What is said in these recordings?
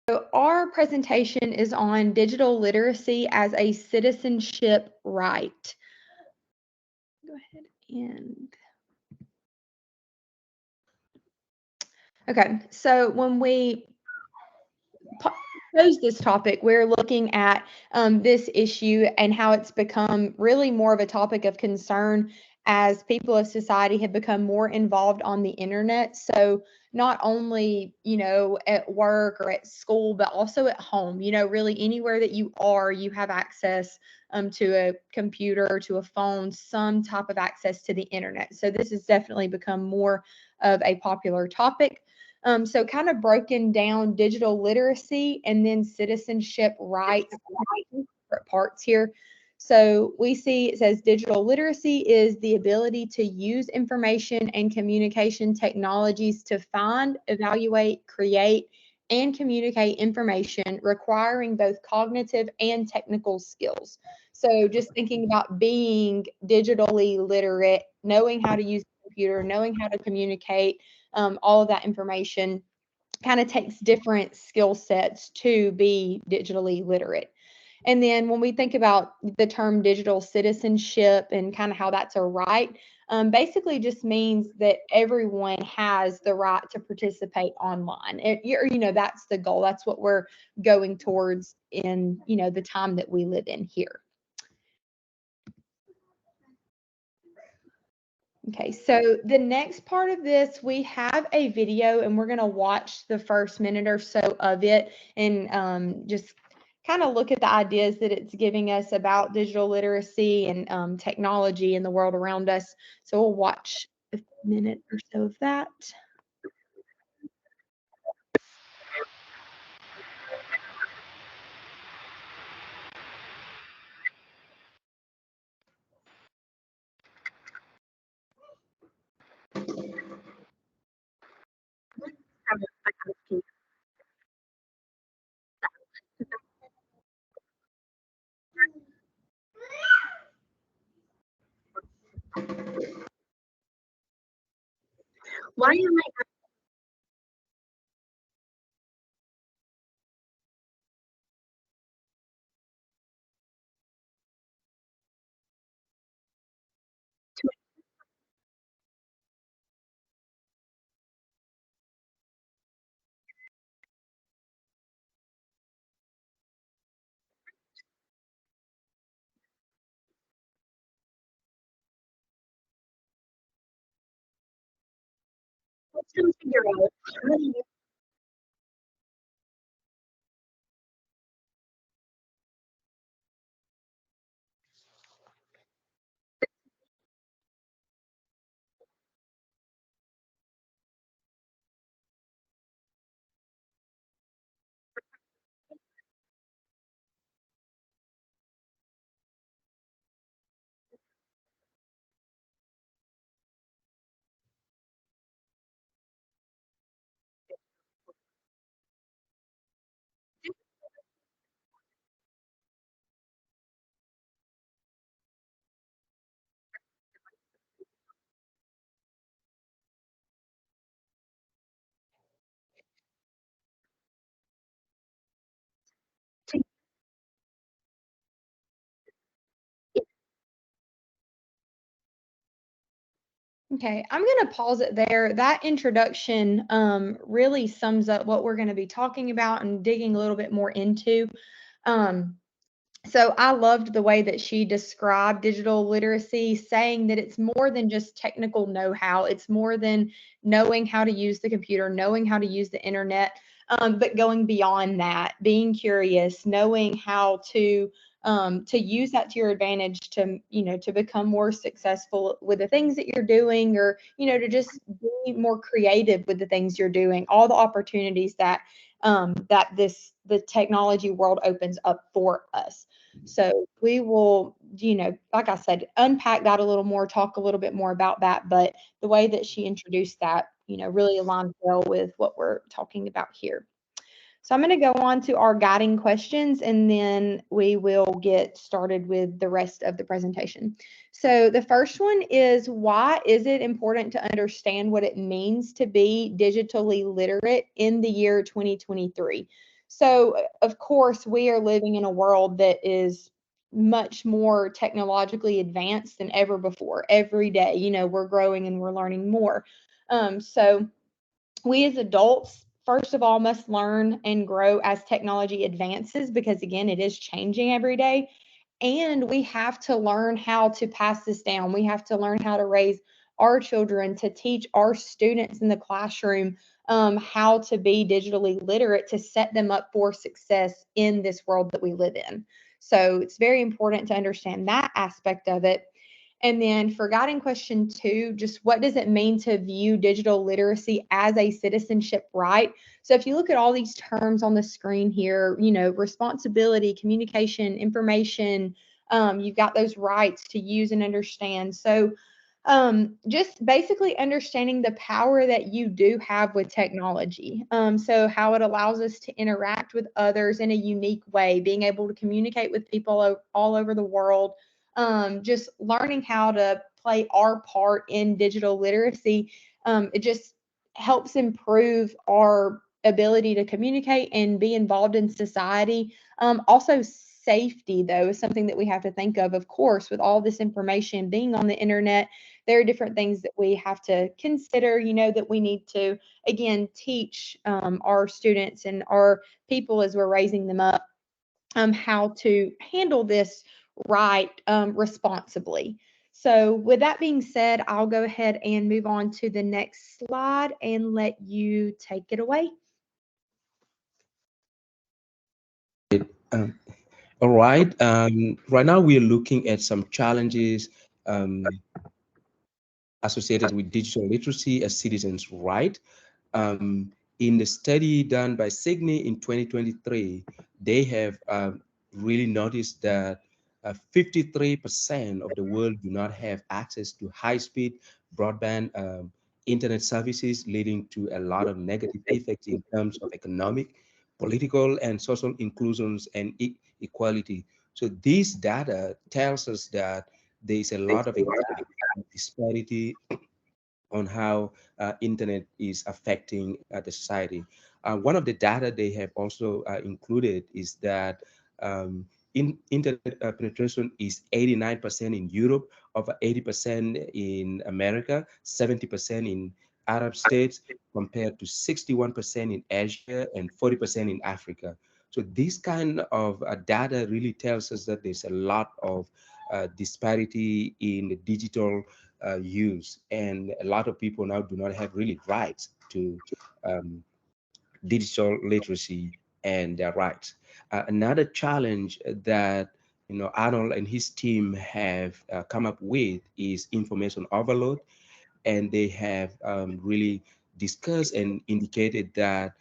our presentation is on digital literacy as a citizenship right. Go ahead and okay, so when we pose this topic, we're looking at this issue and how it's become really more of a topic of concern as people of society have become more involved on the internet. So not only, at work or at school, but also at home, really anywhere that you are, you have access to a computer, to a phone, some type of access to the internet. So this has definitely become more of a popular topic. So kind of broken down digital literacy and then citizenship rights, parts here. So we see it says digital literacy is the ability to use information and communication technologies to find, evaluate, create, and communicate information requiring both cognitive and technical skills. So just thinking about being digitally literate, knowing how to use a computer, knowing how to communicate, all of that information kind of takes different skill sets to be digitally literate. And then when we think about the term digital citizenship and kind of how that's a right, basically just means that everyone has the right to participate online. That's the goal. That's what we're going towards in, the time that we live in here. Okay, so the next part of this, we have a video and we're going to watch the first minute or so of it and just kind of look at the ideas that it's giving us about digital literacy and technology in the world around us. So we'll watch a minute or so of that. Why am I supposed to figure out how do you Okay, I'm going to pause it there. That introduction really sums up what we're going to be talking about and digging a little bit more into. Um, So I loved the way that she described digital literacy, saying that it's more than just technical know-how. It's more than knowing how to use the computer, knowing how to use the internet, but going beyond that, being curious, knowing how to use that to your advantage to, to become more successful with the things that you're doing, or, to just be more creative with the things you're doing, all the opportunities that the technology world opens up for us. So we will, like I said, unpack that a little more, talk a little bit more about that. But the way that she introduced that, really aligned well with what we're talking about here. So I'm going to go on to our guiding questions and then we will get started with the rest of the presentation. So the first one is, why is it important to understand what it means to be digitally literate in the year 2023? So, of course, we are living in a world that is much more technologically advanced than ever before. Every day, we're growing and we're learning more. So we as adults, first of all, must learn and grow as technology advances because, again, it is changing every day. And we have to learn how to pass this down. We have to learn how to raise our children, to teach our students in the classroom how to be digitally literate, to set them up for success in this world that we live in. So it's very important to understand that aspect of it. And then for guiding question 2, just what does it mean to view digital literacy as a citizenship right? So if you look at all these terms on the screen here, responsibility, communication, information, you've got those rights to use and understand. So just basically understanding the power that you do have with technology. So how it allows us to interact with others in a unique way, being able to communicate with people all over the world, just learning how to play our part in digital literacy. It just helps improve our ability to communicate and be involved in society. Also, safety, though, is something that we have to think of course, with all this information being on the internet. There are different things that we have to consider, that we need to, again, teach our students and our people as we're raising them up how to handle this right responsibly. So with that being said, I'll go ahead and move on to the next slide and let you take it away. Um, all right. Right now, we are looking at some challenges um, associated with digital literacy as citizens' right. In the study done by Sydney in 2023, they have really noticed that 53% of the world do not have access to high-speed broadband internet services, leading to a lot of negative effects in terms of economic, political, and social inclusions and equality. So this data tells us that there is a lot of a gap, disparity on how internet is affecting the society. One of the data they have also included is that internet penetration is 89% in Europe, over 80% in America, 70% in Arab states, compared to 61% in Asia and 40% in Africa. So this kind of data really tells us that there's a lot of disparity in the digital use, and a lot of people now do not have really rights to um, digital literacy and their rights. Another challenge that Arnold and his team have come up with is information overload, and they have really discussed and indicated that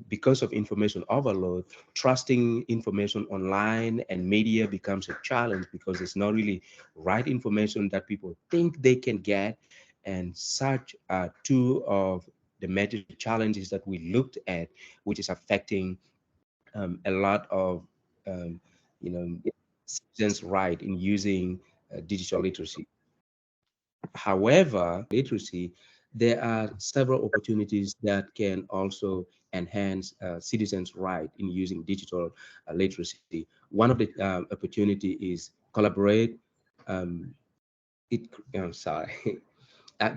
because of information overload, trusting information online and media becomes a challenge because it's not really right information that people think they can get. And such are two of the major challenges that we looked at, which is affecting a lot of um, you know citizens' right in using digital literacy. However, literacy, there are several opportunities that can also enhance citizens' right in using digital literacy. One of the opportunity is collaborate. Um, sorry,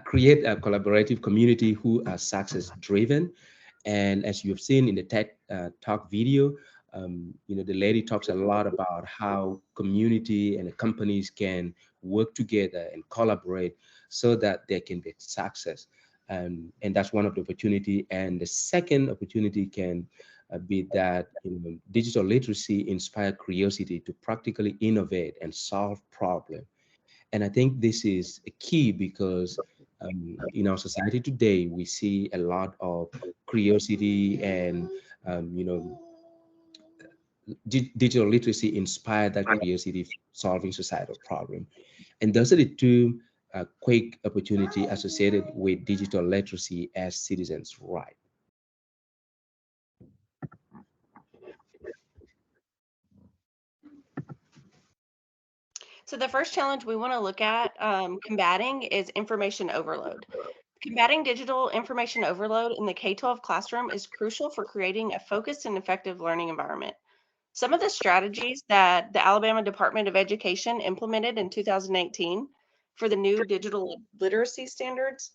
create a collaborative community who are success driven. And as you've seen in the TED Talk video, the lady talks a lot about how community and the companies can work together and collaborate so that there can be success. And that's one of the opportunity. And the second opportunity can be that digital literacy inspire curiosity to practically innovate and solve problems. And I think this is a key because in our society today, we see a lot of curiosity and, um, you know, digital literacy inspire that curiosity for solving societal problem. And those are the two quick opportunity associated with digital literacy as citizens' right. So the first challenge we want to look at combating is information overload. Combating digital information overload in the K-12 classroom is crucial for creating a focused and effective learning environment. Some of the strategies that the Alabama Department of Education implemented in 2018 for the new digital literacy standards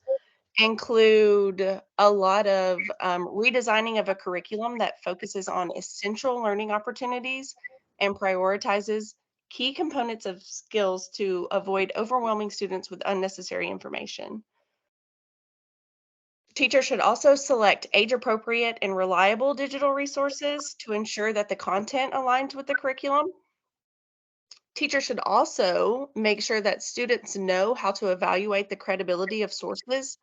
include a lot of redesigning of a curriculum that focuses on essential learning opportunities and prioritizes key components of skills to avoid overwhelming students with unnecessary information. Teachers should also select age-appropriate and reliable digital resources to ensure that the content aligns with the curriculum. Teachers should also make sure that students know how to evaluate the credibility of sources,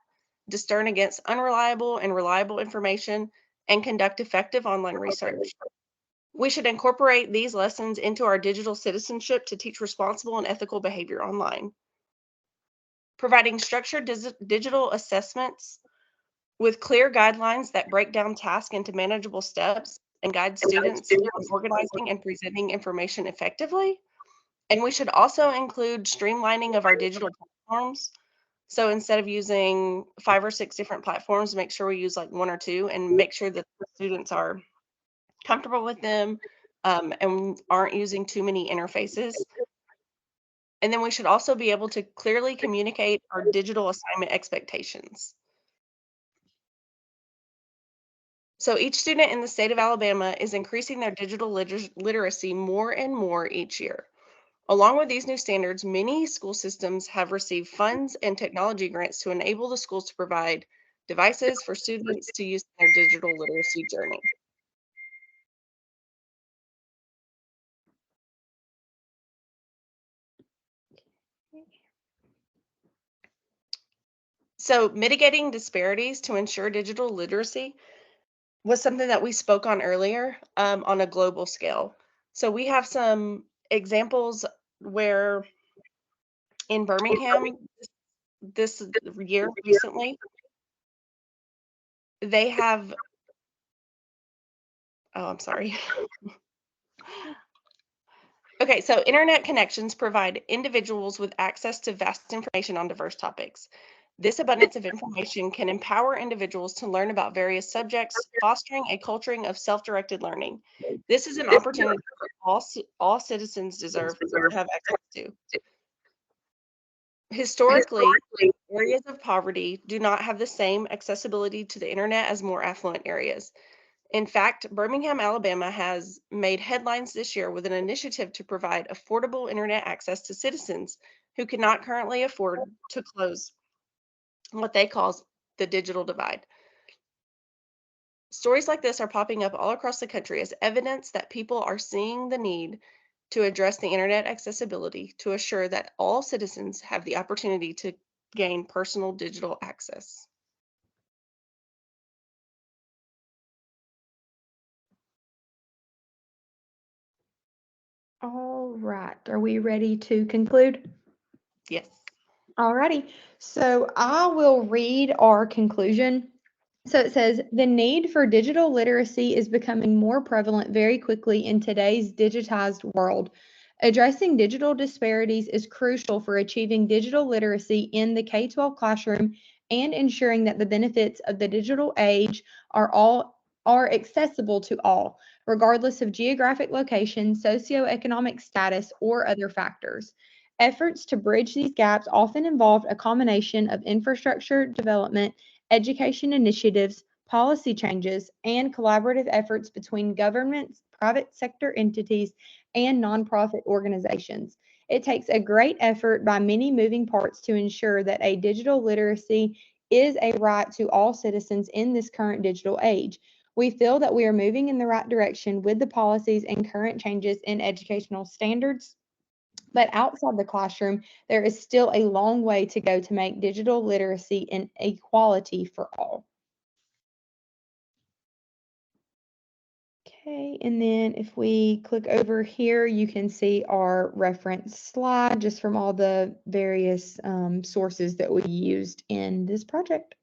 discern against unreliable and reliable information, and conduct effective online research. We should incorporate these lessons into our digital citizenship to teach responsible and ethical behavior online. Providing structured digital assessments with clear guidelines that break down tasks into manageable steps and guide students in organizing and presenting information effectively. And we should also include streamlining of our digital platforms. So instead of using 5 or 6 different platforms, make sure we use like 1 or 2 and make sure that the students are comfortable with them and aren't using too many interfaces. And then we should also be able to clearly communicate our digital assignment expectations. So each student in the state of Alabama is increasing their digital literacy more and more each year. Along with these new standards, many school systems have received funds and technology grants to enable the schools to provide devices for students to use in their digital literacy journey. So mitigating disparities to ensure digital literacy was something that we spoke on earlier on a global scale. So we have some examples where in Birmingham this year recently, they have, oh, I'm sorry. Okay, so internet connections provide individuals with access to vast information on diverse topics. This abundance of information can empower individuals to learn about various subjects, fostering a culture of self-directed learning. This is an opportunity all citizens deserve to have access to. Historically, areas of poverty do not have the same accessibility to the internet as more affluent areas. In fact, Birmingham, Alabama has made headlines this year with an initiative to provide affordable internet access to citizens who cannot currently afford to close what they call the digital divide. Stories like this are popping up all across the country as evidence that people are seeing the need to address the internet accessibility to assure that all citizens have the opportunity to gain personal digital access. All right. Are we ready to conclude? Yes. Alrighty. So I will read our conclusion. So it says the need for digital literacy is becoming more prevalent very quickly in today's digitized world. Addressing digital disparities is crucial for achieving digital literacy in the K-12 classroom and ensuring that the benefits of the digital age are accessible to all, regardless of geographic location, socioeconomic status, or other factors. Efforts to bridge these gaps often involve a combination of infrastructure development, education initiatives, policy changes, and collaborative efforts between governments, private sector entities, and nonprofit organizations. It takes a great effort by many moving parts to ensure that a digital literacy is a right to all citizens in this current digital age. We feel that we are moving in the right direction with the policies and current changes in educational standards. But outside the classroom, there is still a long way to go to make digital literacy an equality for all. Okay, and then if we click over here, you can see our reference slide just from all the various sources that we used in this project.